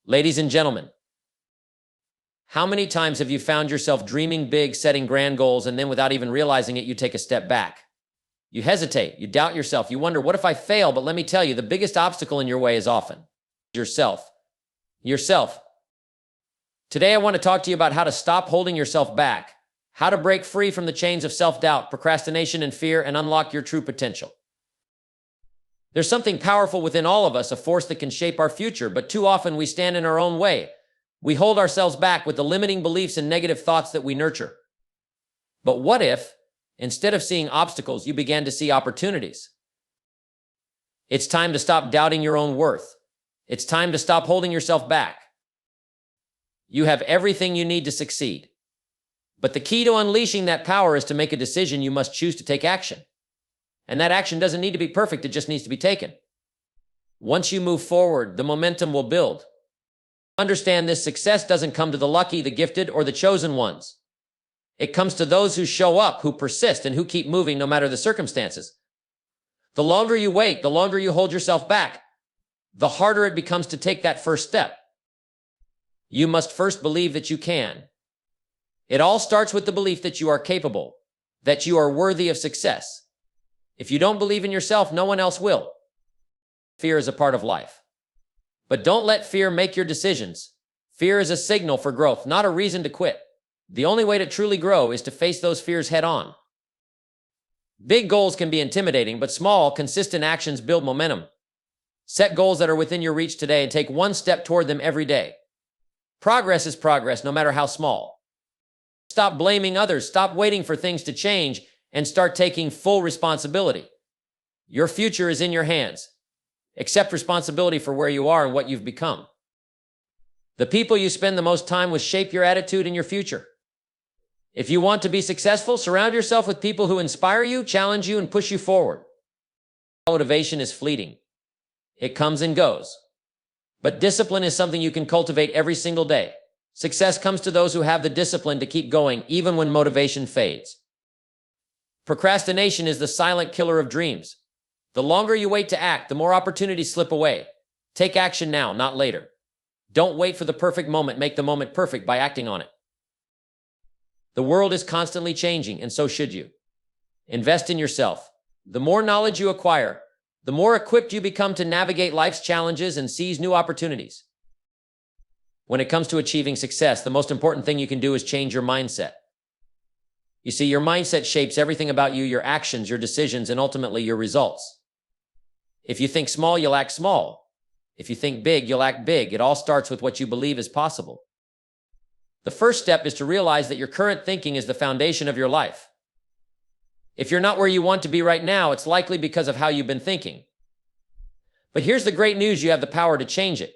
Ladies and gentlemen, how many times have you found yourself dreaming big, setting grand goals, and then without even realizing it, you take a step back? You hesitate, you doubt yourself, you wonder, what if I fail? But let me tell you, the biggest obstacle in your way is often yourself. Yourself. Today, I want to talk to you about how to stop holding yourself back, how to break free from the chains of self-doubt, procrastination, and fear, and unlock your true potential. There's something powerful within all of us, a force that can shape our future, but too often we stand in our own way. We hold ourselves back with the limiting beliefs and negative thoughts that we nurture. But what if, instead of seeing obstacles, you began to see opportunities? It's time to stop doubting your own worth. It's time to stop holding yourself back. You have everything you need to succeed. But the key to unleashing that power is to make a decision. You must choose to take action. And that action doesn't need to be perfect, it just needs to be taken. Once you move forward, the momentum will build. Understand this: success doesn't come to the lucky, the gifted, or the chosen ones. It comes to those who show up, who persist, and who keep moving no matter the circumstances. The longer you wait, the longer you hold yourself back, the harder it becomes to take that first step. You must first believe that you can. It all starts with the belief that you are capable, that you are worthy of success. If you don't believe in yourself, no one else will. Fear is a part of life. But don't let fear make your decisions. Fear is a signal for growth, not a reason to quit. The only way to truly grow is to face those fears head on. Big goals can be intimidating, but small, consistent actions build momentum. Set goals that are within your reach today and take one step toward them every day. Progress is progress, no matter how small. Stop blaming others, stop waiting for things to change, and start taking full responsibility. Your future is in your hands. Accept responsibility for where you are and what you've become. The people you spend the most time with shape your attitude and your future. If you want to be successful, surround yourself with people who inspire you, challenge you, and push you forward. Motivation is fleeting. It comes and goes. But discipline is something you can cultivate every single day. Success comes to those who have the discipline to keep going even when motivation fades. Procrastination is the silent killer of dreams. The longer you wait to act, the more opportunities slip away. Take action now, not later. Don't wait for the perfect moment. Make the moment perfect by acting on it. The world is constantly changing, and so should you. Invest in yourself. The more knowledge you acquire, the more equipped you become to navigate life's challenges and seize new opportunities. When it comes to achieving success, the most important thing you can do is change your mindset. You see, your mindset shapes everything about you, your actions, your decisions, and ultimately your results. If you think small, you'll act small. If you think big, you'll act big. It all starts with what you believe is possible. The first step is to realize that your current thinking is the foundation of your life. If you're not where you want to be right now, it's likely because of how you've been thinking. But here's the great news: you have the power to change it.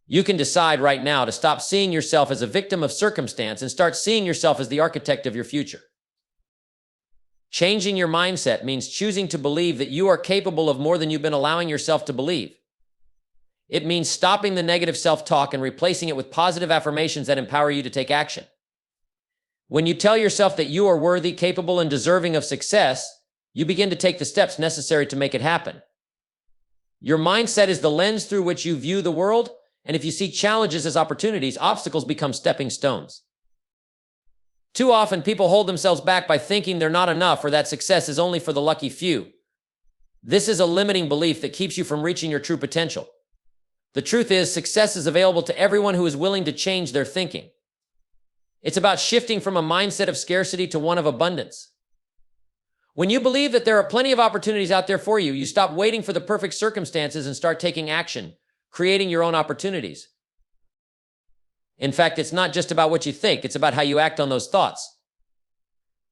You can decide right now to stop seeing yourself as a victim of circumstance and start seeing yourself as the architect of your future. Changing your mindset means choosing to believe that you are capable of more than you've been allowing yourself to believe. It means stopping the negative self-talk and replacing it with positive affirmations that empower you to take action. When you tell yourself that you are worthy, capable, and deserving of success, you begin to take the steps necessary to make it happen. Your mindset is the lens through which you view the world, and if you see challenges as opportunities, obstacles become stepping stones. Too often, people hold themselves back by thinking they're not enough or that success is only for the lucky few. This is a limiting belief that keeps you from reaching your true potential. The truth is, success is available to everyone who is willing to change their thinking. It's about shifting from a mindset of scarcity to one of abundance. When you believe that there are plenty of opportunities out there for you, you stop waiting for the perfect circumstances and start taking action, creating your own opportunities. In fact, it's not just about what you think, it's about how you act on those thoughts.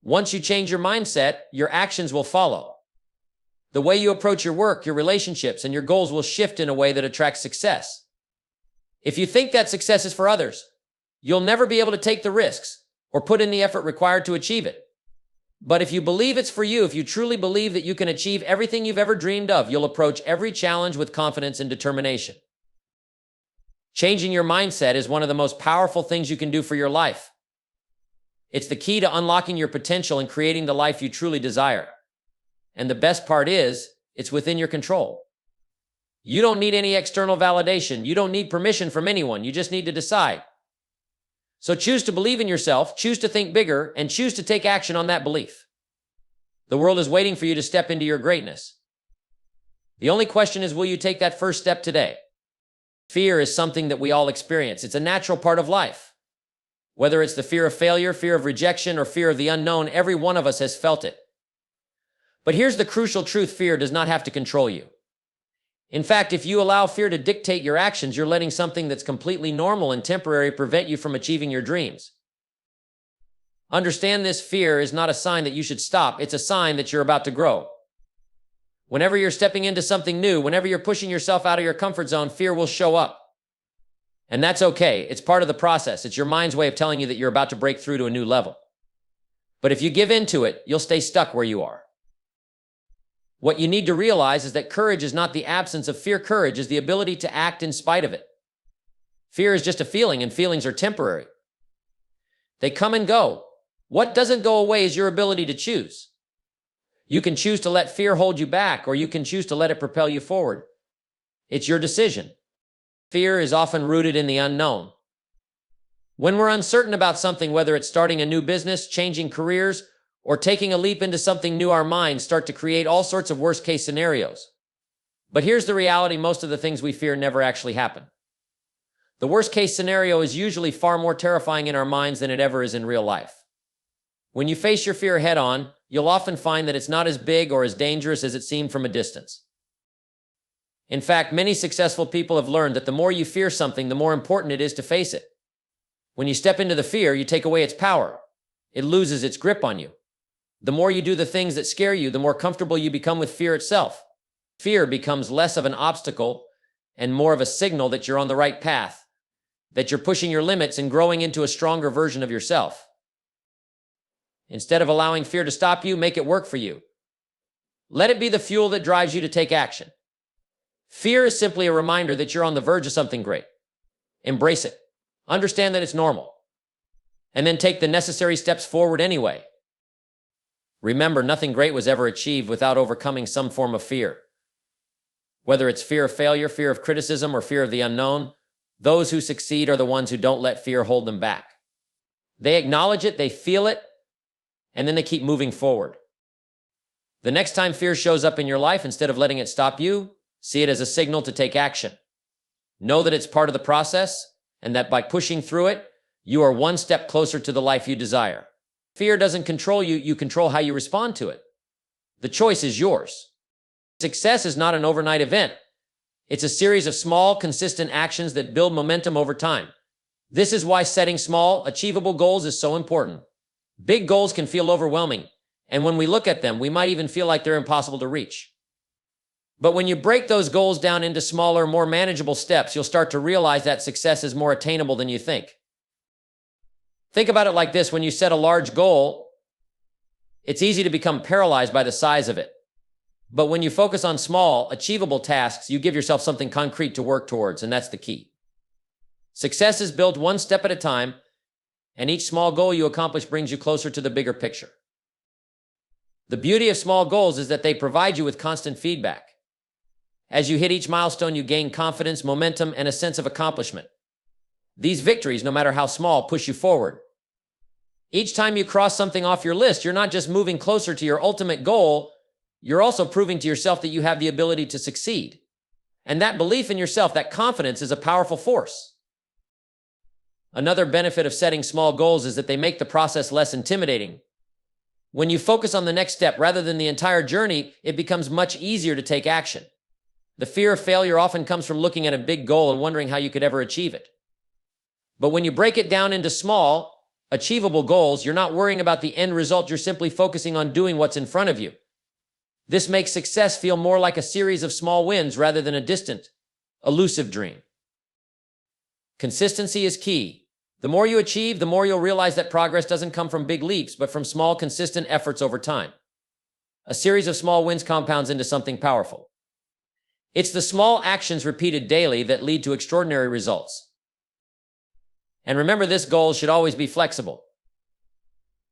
Once you change your mindset, your actions will follow. The way you approach your work, your relationships, and your goals will shift in a way that attracts success. If you think that success is for others, you'll never be able to take the risks or put in the effort required to achieve it. But if you believe it's for you, if you truly believe that you can achieve everything you've ever dreamed of, you'll approach every challenge with confidence and determination. Changing your mindset is one of the most powerful things you can do for your life. It's the key to unlocking your potential and creating the life you truly desire. And the best part is, it's within your control. You don't need any external validation. You don't need permission from anyone. You just need to decide. So choose to believe in yourself, choose to think bigger, and choose to take action on that belief. The world is waiting for you to step into your greatness. The only question is, will you take that first step today? Fear is something that we all experience. It's a natural part of life. Whether it's the fear of failure, fear of rejection, or fear of the unknown, every one of us has felt it. But here's the crucial truth: fear does not have to control you. In fact, if you allow fear to dictate your actions, you're letting something that's completely normal and temporary prevent you from achieving your dreams. Understand this: fear is not a sign that you should stop. It's a sign that you're about to grow. Whenever you're stepping into something new, whenever you're pushing yourself out of your comfort zone, fear will show up. And that's okay. It's part of the process. It's your mind's way of telling you that you're about to break through to a new level. But if you give in to it, you'll stay stuck where you are. What you need to realize is that courage is not the absence of fear. Courage is the ability to act in spite of it. Fear is just a feeling, and feelings are temporary. They come and go. What doesn't go away is your ability to choose. You can choose to let fear hold you back, or you can choose to let it propel you forward. It's your decision. Fear is often rooted in the unknown. When we're uncertain about something, whether it's starting a new business, changing careers, or taking a leap into something new, our minds start to create all sorts of worst-case scenarios. But here's the reality: most of the things we fear never actually happen. The worst-case scenario is usually far more terrifying in our minds than it ever is in real life. When you face your fear head-on, you'll often find that it's not as big or as dangerous as it seemed from a distance. In fact, many successful people have learned that the more you fear something, the more important it is to face it. When you step into the fear, you take away its power. It loses its grip on you. The more you do the things that scare you, the more comfortable you become with fear itself. Fear becomes less of an obstacle and more of a signal that you're on the right path, that you're pushing your limits and growing into a stronger version of yourself. Instead of allowing fear to stop you, make it work for you. Let it be the fuel that drives you to take action. Fear is simply a reminder that you're on the verge of something great. Embrace it. Understand that it's normal. And then take the necessary steps forward anyway. Remember, nothing great was ever achieved without overcoming some form of fear. Whether it's fear of failure, fear of criticism, or fear of the unknown, those who succeed are the ones who don't let fear hold them back. They acknowledge it, they feel it, and then they keep moving forward. The next time fear shows up in your life, instead of letting it stop you, see it as a signal to take action. Know that it's part of the process, and that by pushing through it, you are one step closer to the life you desire. Fear doesn't control you, you control how you respond to it. The choice is yours. Success is not an overnight event. It's a series of small, consistent actions that build momentum over time. This is why setting small, achievable goals is so important. Big goals can feel overwhelming, and when we look at them, we might even feel like they're impossible to reach. But when you break those goals down into smaller, more manageable steps, you'll start to realize that success is more attainable than you think. Think about it like this: when you set a large goal, it's easy to become paralyzed by the size of it. But when you focus on small, achievable tasks, you give yourself something concrete to work towards, and that's the key. Success is built one step at a time, and each small goal you accomplish brings you closer to the bigger picture. The beauty of small goals is that they provide you with constant feedback. As you hit each milestone, you gain confidence, momentum, and a sense of accomplishment. These victories, no matter how small, push you forward. Each time you cross something off your list, you're not just moving closer to your ultimate goal, you're also proving to yourself that you have the ability to succeed. And that belief in yourself, that confidence, is a powerful force. Another benefit of setting small goals is that they make the process less intimidating. When you focus on the next step rather than the entire journey, it becomes much easier to take action. The fear of failure often comes from looking at a big goal and wondering how you could ever achieve it. But when you break it down into small, achievable goals, you're not worrying about the end result, you're simply focusing on doing what's in front of you. This makes success feel more like a series of small wins rather than a distant, elusive dream. Consistency is key. The more you achieve, the more you'll realize that progress doesn't come from big leaps, but from small, consistent efforts over time. A series of small wins compounds into something powerful. It's the small actions repeated daily that lead to extraordinary results. And remember, this goal should always be flexible.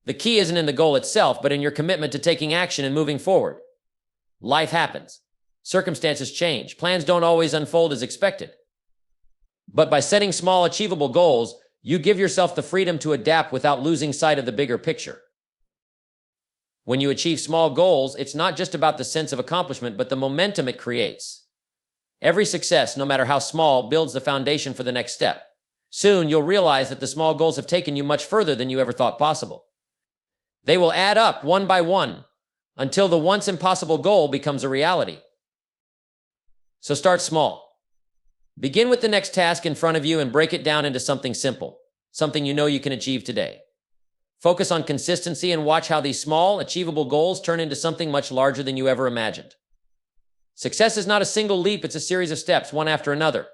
The key isn't in the goal itself, but in your commitment to taking action and moving forward. Life happens. Circumstances change. Plans don't always unfold as expected. But by setting small, achievable goals, you give yourself the freedom to adapt without losing sight of the bigger picture. When you achieve small goals, it's not just about the sense of accomplishment, but the momentum it creates. Every success, no matter how small, builds the foundation for the next step. Soon, you'll realize that the small goals have taken you much further than you ever thought possible. They will add up one by one until the once impossible goal becomes a reality. So start small. Begin with the next task in front of you and break it down into something simple, something you know you can achieve today. Focus on consistency and watch how these small, achievable goals turn into something much larger than you ever imagined. Success is not a single leap, it's a series of steps, one after another.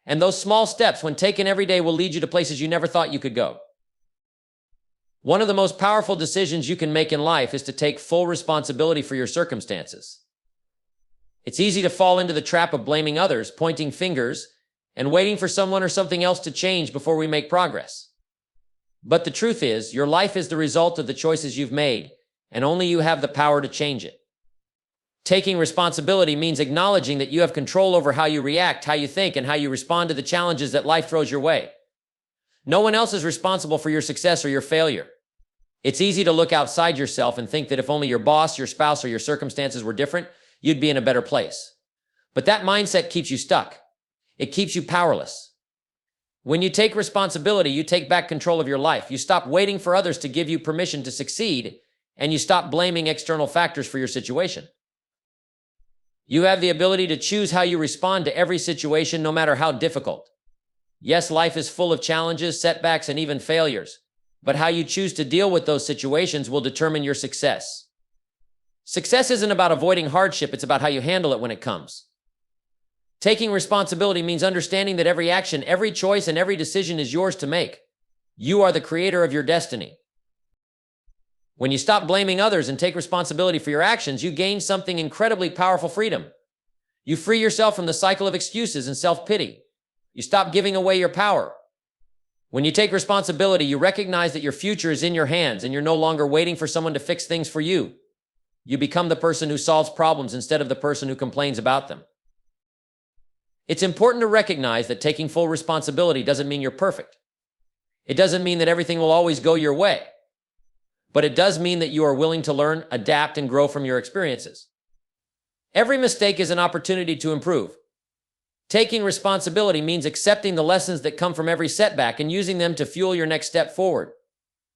And those small steps, when taken every day, will lead you to places you never thought you could go. One of the most powerful decisions you can make in life is to take full responsibility for your circumstances. It's easy to fall into the trap of blaming others, pointing fingers, and waiting for someone or something else to change before we make progress. But the truth is, your life is the result of the choices you've made, and only you have the power to change it. Taking responsibility means acknowledging that you have control over how you react, how you think, and how you respond to the challenges that life throws your way. No one else is responsible for your success or your failure. It's easy to look outside yourself and think that if only your boss, your spouse, or your circumstances were different, you'd be in a better place. But that mindset keeps you stuck. It keeps you powerless. When you take responsibility, you take back control of your life. You stop waiting for others to give you permission to succeed, and you stop blaming external factors for your situation. You have the ability to choose how you respond to every situation, no matter how difficult. Yes, life is full of challenges, setbacks, and even failures, but how you choose to deal with those situations will determine your success. Success isn't about avoiding hardship, it's about how you handle it when it comes. Taking responsibility means understanding that every action, every choice, and every decision is yours to make. You are the creator of your destiny. When you stop blaming others and take responsibility for your actions, you gain something incredibly powerful: freedom. You free yourself from the cycle of excuses and self-pity. You stop giving away your power. When you take responsibility, you recognize that your future is in your hands and you're no longer waiting for someone to fix things for you. You become the person who solves problems instead of the person who complains about them. It's important to recognize that taking full responsibility doesn't mean you're perfect. It doesn't mean that everything will always go your way. But it does mean that you are willing to learn, adapt, and grow from your experiences. Every mistake is an opportunity to improve. Taking responsibility means accepting the lessons that come from every setback and using them to fuel your next step forward.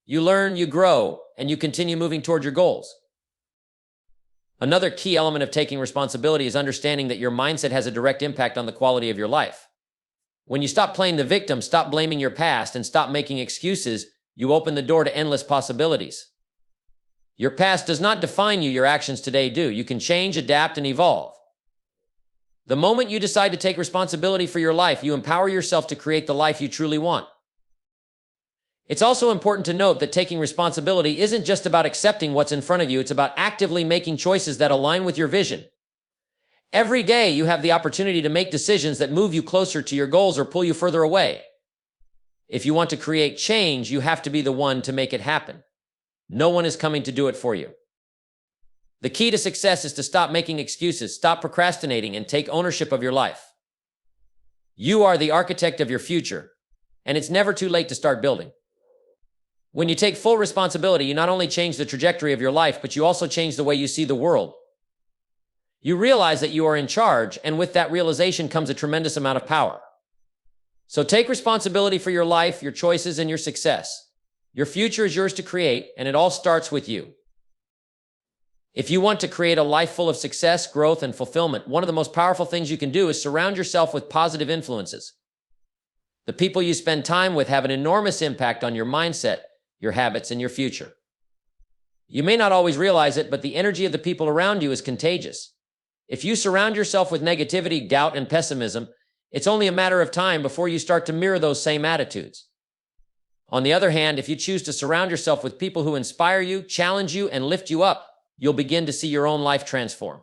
You learn, you grow, and you continue moving toward your goals. Another key element of taking responsibility is understanding that your mindset has a direct impact on the quality of your life. When you stop playing the victim, stop blaming your past, and stop making excuses, you open the door to endless possibilities. Your past does not define you, your actions today do. You can change, adapt, and evolve. The moment you decide to take responsibility for your life, you empower yourself to create the life you truly want. It's also important to note that taking responsibility isn't just about accepting what's in front of you, it's about actively making choices that align with your vision. Every day, you have the opportunity to make decisions that move you closer to your goals or pull you further away. If you want to create change, you have to be the one to make it happen. No one is coming to do it for you. The key to success is to stop making excuses, stop procrastinating, and take ownership of your life. You are the architect of your future, and it's never too late to start building. When you take full responsibility, you not only change the trajectory of your life, but you also change the way you see the world. You realize that you are in charge, and with that realization comes a tremendous amount of power. So take responsibility for your life, your choices, and your success. Your future is yours to create, and it all starts with you. If you want to create a life full of success, growth, and fulfillment, one of the most powerful things you can do is surround yourself with positive influences. The people you spend time with have an enormous impact on your mindset, your habits, and your future. You may not always realize it, but the energy of the people around you is contagious. If you surround yourself with negativity, doubt, and pessimism, it's only a matter of time before you start to mirror those same attitudes. On the other hand, if you choose to surround yourself with people who inspire you, challenge you, and lift you up, you'll begin to see your own life transform.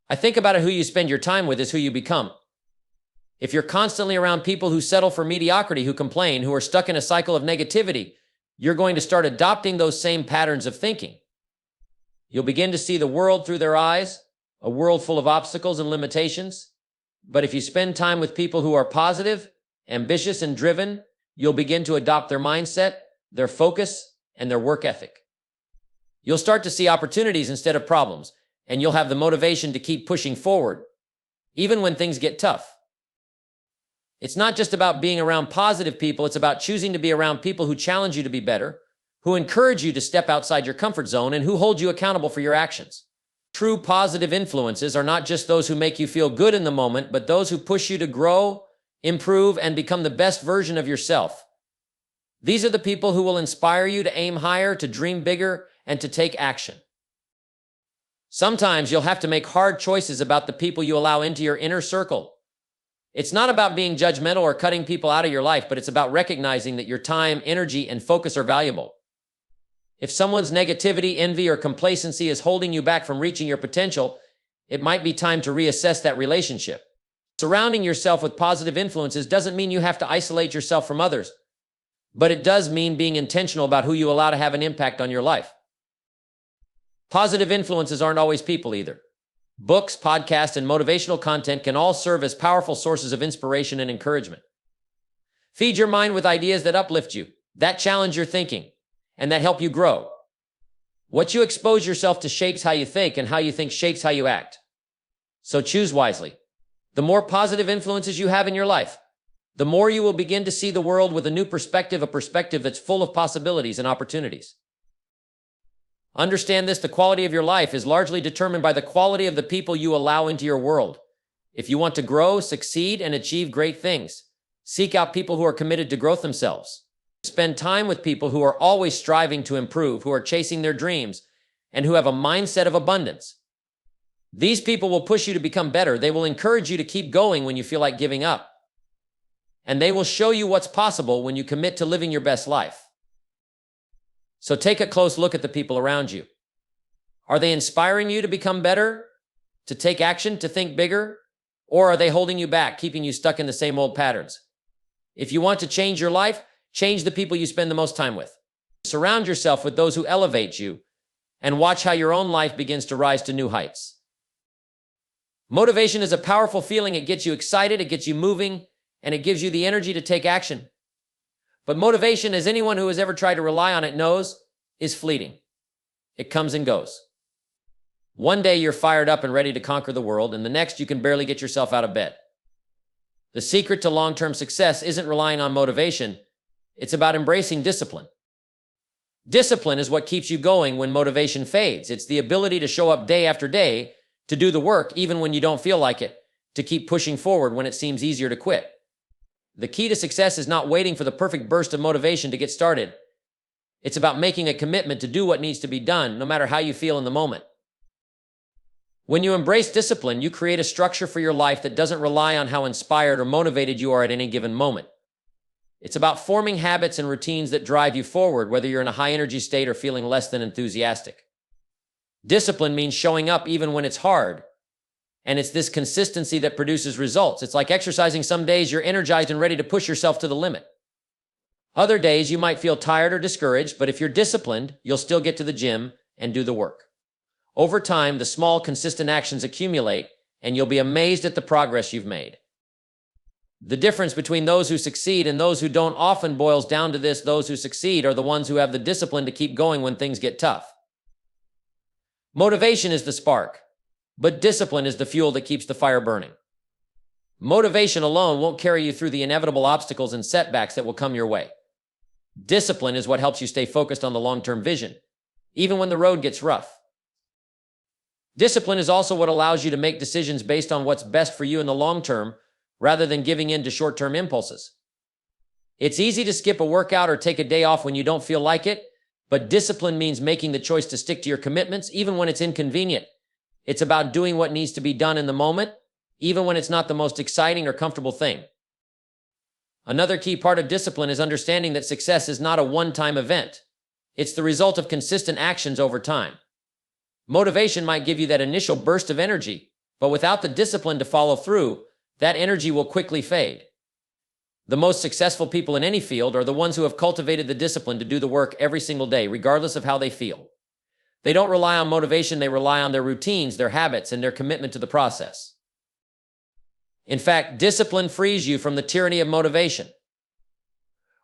I think about it, who you spend your time with is who you become. If you're constantly around people who settle for mediocrity, who complain, who are stuck in a cycle of negativity, you're going to start adopting those same patterns of thinking. You'll begin to see the world through their eyes, a world full of obstacles and limitations. But if you spend time with people who are positive, ambitious, and driven, you'll begin to adopt their mindset, their focus, and their work ethic. You'll start to see opportunities instead of problems, and you'll have the motivation to keep pushing forward, even when things get tough. It's not just about being around positive people, it's about choosing to be around people who challenge you to be better, who encourage you to step outside your comfort zone, and who hold you accountable for your actions. True positive influences are not just those who make you feel good in the moment, but those who push you to grow, improve, and become the best version of yourself. These are the people who will inspire you to aim higher, to dream bigger, and to take action. Sometimes you'll have to make hard choices about the people you allow into your inner circle. It's not about being judgmental or cutting people out of your life, but it's about recognizing that your time, energy, and focus are valuable. If someone's negativity, envy, or complacency is holding you back from reaching your potential, it might be time to reassess that relationship. Surrounding yourself with positive influences doesn't mean you have to isolate yourself from others, but it does mean being intentional about who you allow to have an impact on your life. Positive influences aren't always people either. Books, podcasts, and motivational content can all serve as powerful sources of inspiration and encouragement. Feed your mind with ideas that uplift you, that challenge your thinking, and that help you grow. What you expose yourself to shapes how you think, and how you think shapes how you act. So choose wisely. The more positive influences you have in your life, the more you will begin to see the world with a new perspective, a perspective that's full of possibilities and opportunities. Understand this, the quality of your life is largely determined by the quality of the people you allow into your world. If you want to grow, succeed, and achieve great things, seek out people who are committed to growth themselves. Spend time with people who are always striving to improve, who are chasing their dreams, and who have a mindset of abundance. These people will push you to become better. They will encourage you to keep going when you feel like giving up. And they will show you what's possible when you commit to living your best life. So take a close look at the people around you. Are they inspiring you to become better, to take action, to think bigger? Or are they holding you back, keeping you stuck in the same old patterns? If you want to change your life, change the people you spend the most time with. Surround yourself with those who elevate you, and watch how your own life begins to rise to new heights. Motivation is a powerful feeling. It gets you excited, it gets you moving, and it gives you the energy to take action. But motivation, as anyone who has ever tried to rely on it knows, is fleeting. It comes and goes. One day you're fired up and ready to conquer the world, and the next you can barely get yourself out of bed. The secret to long-term success isn't relying on motivation. It's about embracing discipline. Discipline is what keeps you going when motivation fades. It's the ability to show up day after day, to do the work even when you don't feel like it, to keep pushing forward when it seems easier to quit. The key to success is not waiting for the perfect burst of motivation to get started. It's about making a commitment to do what needs to be done, no matter how you feel in the moment. When you embrace discipline, you create a structure for your life that doesn't rely on how inspired or motivated you are at any given moment. It's about forming habits and routines that drive you forward, whether you're in a high-energy state or feeling less than enthusiastic. Discipline means showing up even when it's hard. And it's this consistency that produces results. It's like exercising. Some days you're energized and ready to push yourself to the limit. Other days you might feel tired or discouraged, but if you're disciplined, you'll still get to the gym and do the work. Over time, the small, consistent actions accumulate, and you'll be amazed at the progress you've made. The difference between those who succeed and those who don't often boils down to this: those who succeed are the ones who have the discipline to keep going when things get tough. Motivation is the spark, but discipline is the fuel that keeps the fire burning. Motivation alone won't carry you through the inevitable obstacles and setbacks that will come your way. Discipline is what helps you stay focused on the long-term vision, even when the road gets rough. Discipline is also what allows you to make decisions based on what's best for you in the long term, rather than giving in to short-term impulses. It's easy to skip a workout or take a day off when you don't feel like it, but discipline means making the choice to stick to your commitments even when it's inconvenient. It's about doing what needs to be done in the moment, even when it's not the most exciting or comfortable thing. Another key part of discipline is understanding that success is not a one-time event. It's the result of consistent actions over time. Motivation might give you that initial burst of energy, but without the discipline to follow through, that energy will quickly fade. The most successful people in any field are the ones who have cultivated the discipline to do the work every single day, regardless of how they feel. They don't rely on motivation, they rely on their routines, their habits, and their commitment to the process. In fact, discipline frees you from the tyranny of motivation.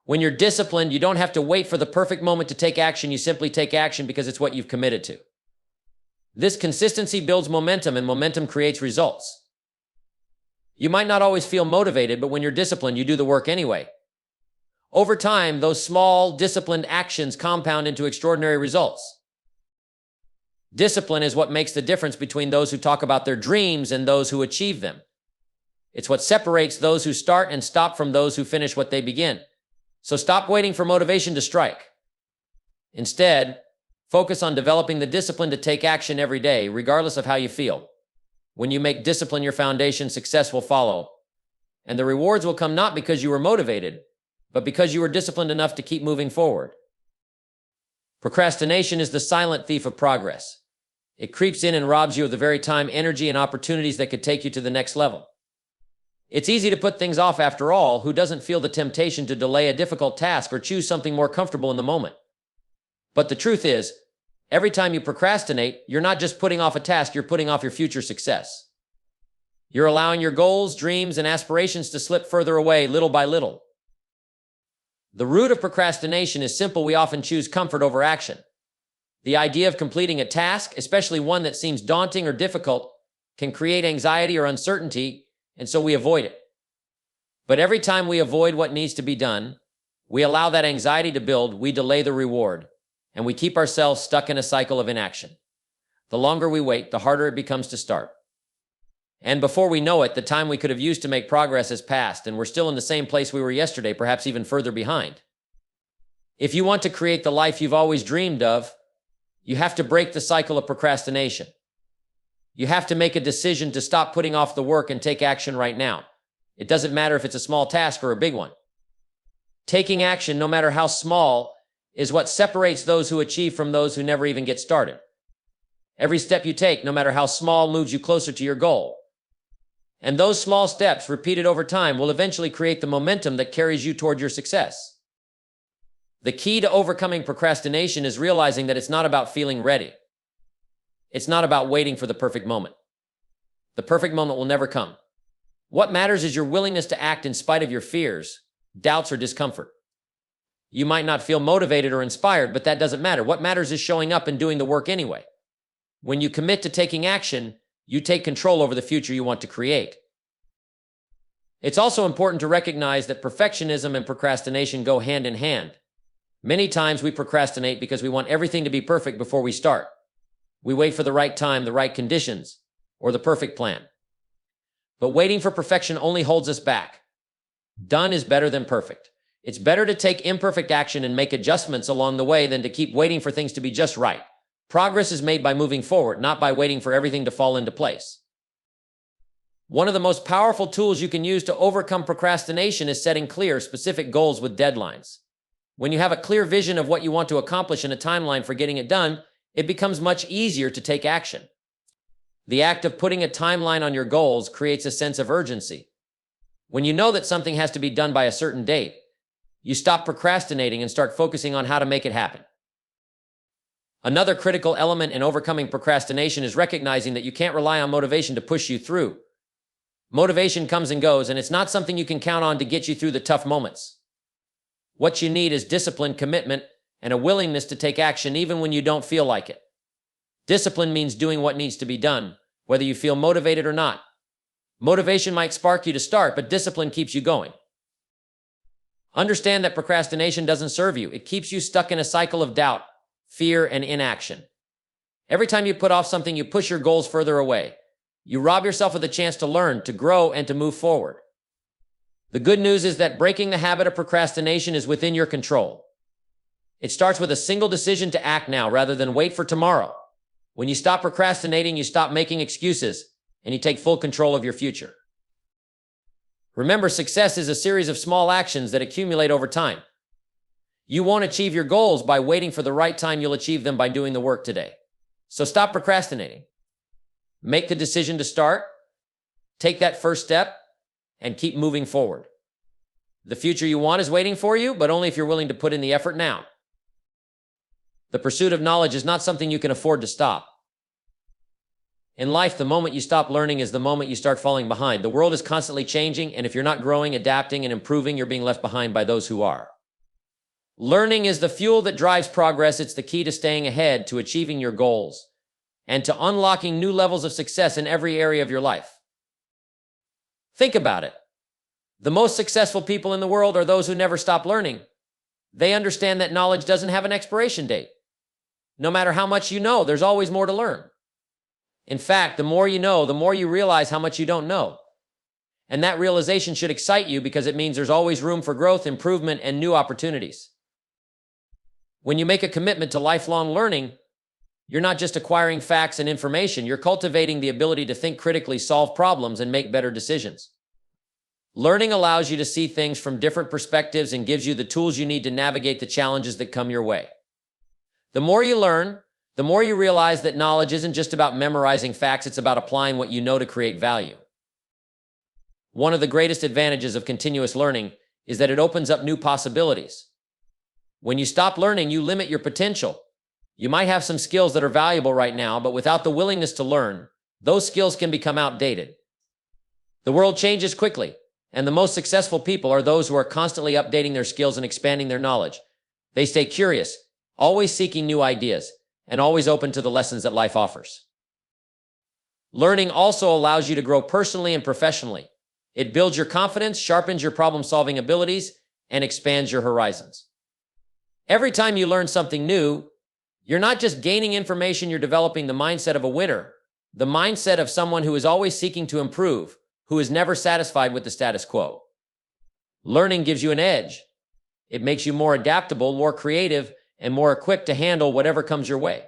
When you're disciplined, you don't have to wait for the perfect moment to take action. You simply take action because it's what you've committed to. This consistency builds momentum, and momentum creates results. You might not always feel motivated, but when you're disciplined, you do the work anyway. Over time, those small, disciplined actions compound into extraordinary results. Discipline is what makes the difference between those who talk about their dreams and those who achieve them. It's what separates those who start and stop from those who finish what they begin. So stop waiting for motivation to strike. Instead, focus on developing the discipline to take action every day, regardless of how you feel. When you make discipline your foundation, success will follow. And the rewards will come not because you were motivated, but because you were disciplined enough to keep moving forward. Procrastination is the silent thief of progress. It creeps in and robs you of the very time, energy, and opportunities that could take you to the next level. It's easy to put things off after all. Who doesn't feel the temptation to delay a difficult task or choose something more comfortable in the moment? But the truth is, every time you procrastinate, you're not just putting off a task, you're putting off your future success. You're allowing your goals, dreams, and aspirations to slip further away little by little. The root of procrastination is simple. We often choose comfort over action. The idea of completing a task, especially one that seems daunting or difficult, can create anxiety or uncertainty, and so we avoid it. But every time we avoid what needs to be done, we allow that anxiety to build, we delay the reward, and we keep ourselves stuck in a cycle of inaction. The longer we wait, the harder it becomes to start. And before we know it, the time we could have used to make progress has passed, and we're still in the same place we were yesterday, perhaps even further behind. If you want to create the life you've always dreamed of, you have to break the cycle of procrastination. You have to make a decision to stop putting off the work and take action right now. It doesn't matter if it's a small task or a big one. Taking action, no matter how small, is what separates those who achieve from those who never even get started. Every step you take, no matter how small, moves you closer to your goal. And those small steps, repeated over time, will eventually create the momentum that carries you toward your success. The key to overcoming procrastination is realizing that it's not about feeling ready. It's not about waiting for the perfect moment. The perfect moment will never come. What matters is your willingness to act in spite of your fears, doubts, or discomfort. You might not feel motivated or inspired, but that doesn't matter. What matters is showing up and doing the work anyway. When you commit to taking action, you take control over the future you want to create. It's also important to recognize that perfectionism and procrastination go hand in hand. Many times we procrastinate because we want everything to be perfect before we start. We wait for the right time, the right conditions, or the perfect plan. But waiting for perfection only holds us back. Done is better than perfect. It's better to take imperfect action and make adjustments along the way than to keep waiting for things to be just right. Progress is made by moving forward, not by waiting for everything to fall into place. One of the most powerful tools you can use to overcome procrastination is setting clear, specific goals with deadlines. When you have a clear vision of what you want to accomplish and a timeline for getting it done, it becomes much easier to take action. The act of putting a timeline on your goals creates a sense of urgency. When you know that something has to be done by a certain date, you stop procrastinating and start focusing on how to make it happen. Another critical element in overcoming procrastination is recognizing that you can't rely on motivation to push you through. Motivation comes and goes, and it's not something you can count on to get you through the tough moments. What you need is discipline, commitment, and a willingness to take action even when you don't feel like it. Discipline means doing what needs to be done, whether you feel motivated or not. Motivation might spark you to start, but discipline keeps you going. Understand that procrastination doesn't serve you. It keeps you stuck in a cycle of doubt, fear, and inaction. Every time you put off something, you push your goals further away. You rob yourself of the chance to learn, to grow, and to move forward. The good news is that breaking the habit of procrastination is within your control. It starts with a single decision to act now rather than wait for tomorrow. When you stop procrastinating, you stop making excuses, and you take full control of your future. Remember, success is a series of small actions that accumulate over time. You won't achieve your goals by waiting for the right time. You'll achieve them by doing the work today. So stop procrastinating. Make the decision to start, take that first step, and keep moving forward. The future you want is waiting for you, but only if you're willing to put in the effort now. The pursuit of knowledge is not something you can afford to stop. In life, the moment you stop learning is the moment you start falling behind. The world is constantly changing, and if you're not growing, adapting, and improving, you're being left behind by those who are. Learning is the fuel that drives progress. It's the key to staying ahead, to achieving your goals, and to unlocking new levels of success in every area of your life. Think about it. The most successful people in the world are those who never stop learning. They understand that knowledge doesn't have an expiration date. No matter how much you know, there's always more to learn. In fact, the more you know, the more you realize how much you don't know. And that realization should excite you because it means there's always room for growth, improvement, and new opportunities. When you make a commitment to lifelong learning, you're not just acquiring facts and information, you're cultivating the ability to think critically, solve problems, and make better decisions. Learning allows you to see things from different perspectives and gives you the tools you need to navigate the challenges that come your way. The more you learn, the more you realize that knowledge isn't just about memorizing facts, it's about applying what you know to create value. One of the greatest advantages of continuous learning is that it opens up new possibilities. When you stop learning, you limit your potential. You might have some skills that are valuable right now, but without the willingness to learn, those skills can become outdated. The world changes quickly, and the most successful people are those who are constantly updating their skills and expanding their knowledge. They stay curious, always seeking new ideas, and always open to the lessons that life offers. Learning also allows you to grow personally and professionally. It builds your confidence, sharpens your problem-solving abilities, and expands your horizons. Every time you learn something new, you're not just gaining information, you're developing the mindset of a winner, the mindset of someone who is always seeking to improve, who is never satisfied with the status quo. Learning gives you an edge. It makes you more adaptable, more creative, and more equipped to handle whatever comes your way.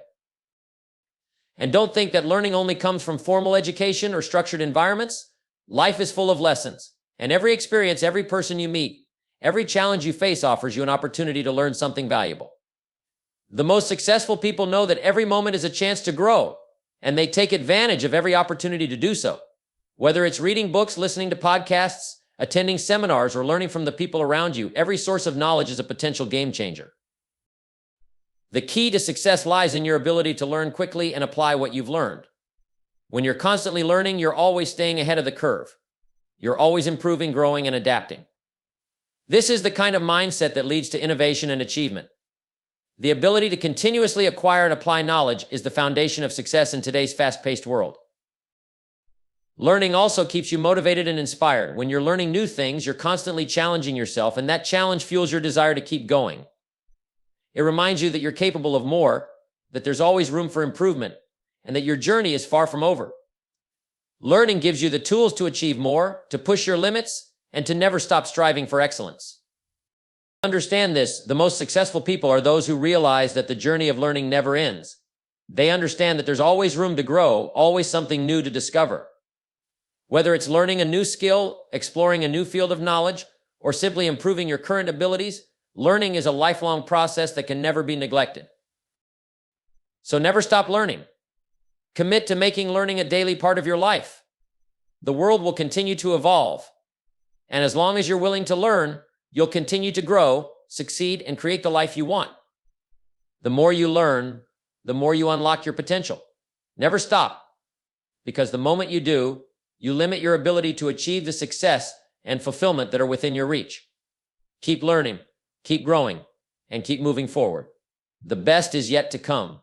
And don't think that learning only comes from formal education or structured environments. Life is full of lessons, and every experience, every person you meet, every challenge you face offers you an opportunity to learn something valuable. The most successful people know that every moment is a chance to grow, and they take advantage of every opportunity to do so. Whether it's reading books, listening to podcasts, attending seminars, or learning from the people around you, every source of knowledge is a potential game changer. The key to success lies in your ability to learn quickly and apply what you've learned. When you're constantly learning, you're always staying ahead of the curve. You're always improving, growing, and adapting. This is the kind of mindset that leads to innovation and achievement. The ability to continuously acquire and apply knowledge is the foundation of success in today's fast-paced world. Learning also keeps you motivated and inspired. When you're learning new things, you're constantly challenging yourself, and that challenge fuels your desire to keep going. It reminds you that you're capable of more, that there's always room for improvement, and that your journey is far from over. Learning gives you the tools to achieve more, to push your limits, and to never stop striving for excellence. Understand this, the most successful people are those who realize that the journey of learning never ends. They understand that there's always room to grow, always something new to discover. Whether it's learning a new skill, exploring a new field of knowledge, or simply improving your current abilities, learning is a lifelong process that can never be neglected. So never stop learning. Commit to making learning a daily part of your life. The world will continue to evolve. And as long as you're willing to learn, you'll continue to grow, succeed, and create the life you want. The more you learn, the more you unlock your potential. Never stop, because the moment you do, you limit your ability to achieve the success and fulfillment that are within your reach. Keep learning, keep growing, and keep moving forward. The best is yet to come.